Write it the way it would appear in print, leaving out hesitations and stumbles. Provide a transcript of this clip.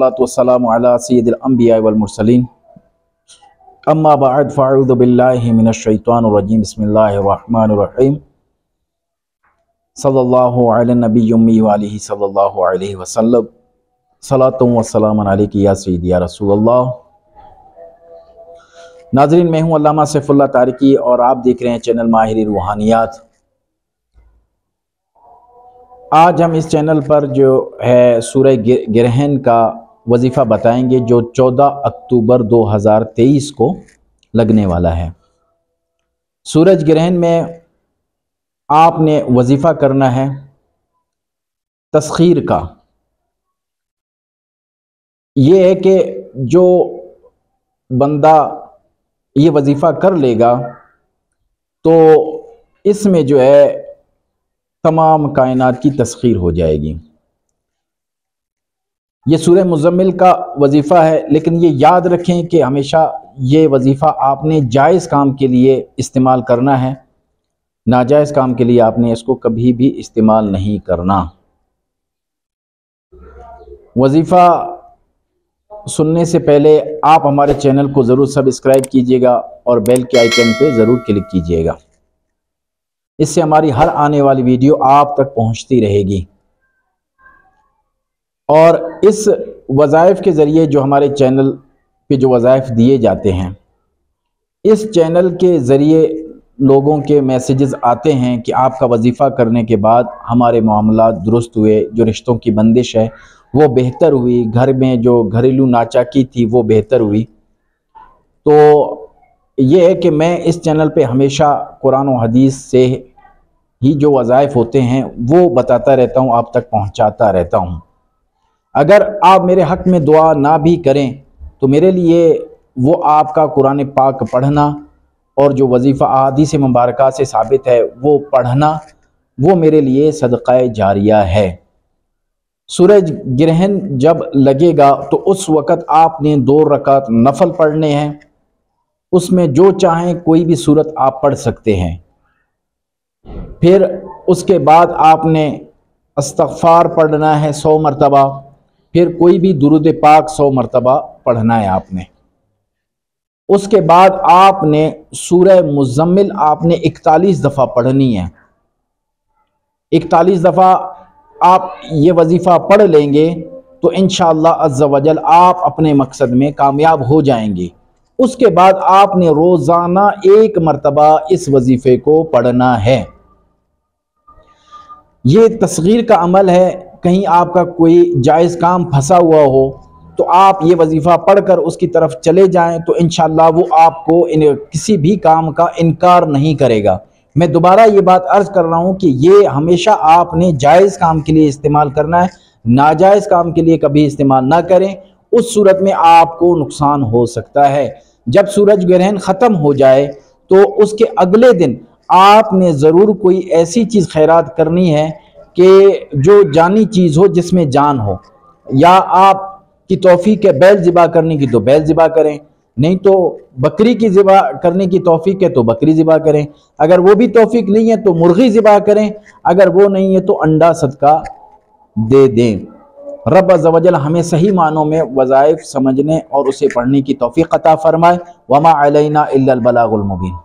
वस्सलामु अला सय्यिदिल अंबिया वल मुरसलीन अम्मा बअद फ़अऊज़ु बिल्लाहि मिनश शैतानिर रजीम बिस्मिल्लाहिर रहमानिर रहीम सल्लल्लाहु अला नबिय्यि उम्मी व आलिहि सल्लल्लाहु अलैहि वसल्लम सलातु व सलामुन अलैका या सय्यदी या रसूलल्लाह। नाज़रीन, मैं हूँ अल्लामा सैफुल्लाह तारिकी और आप देख रहे हैं चैनल माहिर रूहानियात। आज हम इस चैनल पर जो है सूरह ग्रहण का वजीफ़ा बताएंगे जो 14 अक्टूबर 2023 को लगने वाला है। सूरज ग्रहण में आपने वजीफ़ा करना है तस्खीर का। ये है कि जो बंदा ये वजीफ़ा कर लेगा तो इसमें जो है तमाम कायनात की तस्खीर हो जाएगी। ये सूरह मुज़म्मिल का वजीफ़ा है, लेकिन ये याद रखें कि हमेशा ये वजीफ़ा आपने जायज़ काम के लिए इस्तेमाल करना है, नाजायज़ काम के लिए आपने इसको कभी भी इस्तेमाल नहीं करना। वजीफ़ा सुनने से पहले आप हमारे चैनल को ज़रूर सब्सक्राइब कीजिएगा और बेल के आइकन पे ज़रूर क्लिक कीजिएगा। इससे हमारी हर आने वाली वीडियो आप तक पहुंचती रहेगी। और इस वज़ाइफ के ज़रिए जो हमारे चैनल पे जो वज़ाइफ दिए जाते हैं, इस चैनल के ज़रिए लोगों के मैसेजेस आते हैं कि आपका वजीफ़ा करने के बाद हमारे मामला दुरुस्त हुए, जो रिश्तों की बंदिश है वो बेहतर हुई, घर में जो घरेलू नाचाकी थी वो बेहतर हुई। तो ये है कि मैं इस चैनल पे हमेशा कुरान और हदीस से ही जो वज़ाइफ होते हैं वो बताता रहता हूँ, आप तक पहुँचाता रहता हूँ। अगर आप मेरे हक़ में दुआ ना भी करें तो मेरे लिए वो आपका कुरान पाक पढ़ना और जो वजीफ़ा अहादीस मुबारका से साबित है वो पढ़ना, वो मेरे लिए सदक़ाए जारिया है। सूरज ग्रहण जब लगेगा तो उस वक़्त आपने 2 रकात नफल पढ़ने हैं। उसमें जो चाहें कोई भी सूरत आप पढ़ सकते हैं। फिर उसके बाद आपने इस्तग़फ़ार पढ़ना है 100 मरतबा। फिर कोई भी दुरूद पाक 100 मरतबा पढ़ना है आपने। उसके बाद आपने सूरह मुज़म्मिल आपने 41 दफ़ा पढ़नी है। 41 दफ़ा आप ये वजीफ़ा पढ़ लेंगे तो इंशाअल्लाह अज़्ज़ा वजल आप अपने मकसद में कामयाब हो जाएंगे। उसके बाद आपने रोज़ाना 1 मरतबा इस वजीफ़े को पढ़ना है। ये तस्गीर का अमल है। कहीं आपका कोई जायज़ काम फंसा हुआ हो तो आप ये वजीफ़ा पढ़कर उसकी तरफ चले जाएं तो इंशाअल्लाह वो आपको किसी भी काम का इनकार नहीं करेगा। मैं दोबारा ये बात अर्ज़ कर रहा हूँ कि ये हमेशा आपने जायज़ काम के लिए इस्तेमाल करना है, नाजायज़ काम के लिए कभी इस्तेमाल ना करें। उस सूरत में आपको नुकसान हो सकता है। जब सूरज ग्रहण ख़त्म हो जाए तो उसके अगले दिन आपने ज़रूर कोई ऐसी चीज़ खैरात करनी है कि जो जानी चीज़ हो, जिसमें जान हो। या आप की तौफीक है बैल ज़िबा करने की तो बैल ज़िबा करें, नहीं तो बकरी की ज़िबा करने की तौफीक है तो बकरी ज़िबा करें। अगर वो भी तौफीक नहीं है तो मुर्गी ज़िबा करें। अगर वो नहीं है तो अंडा सदका दे दें। रब अज़्ज़ा वजल हमें सही मानों में वज़ाइफ समझने और उसे पढ़ने की तौफीक अता फरमाए। वमा अलैना इल्लल बलागुल मुबीन।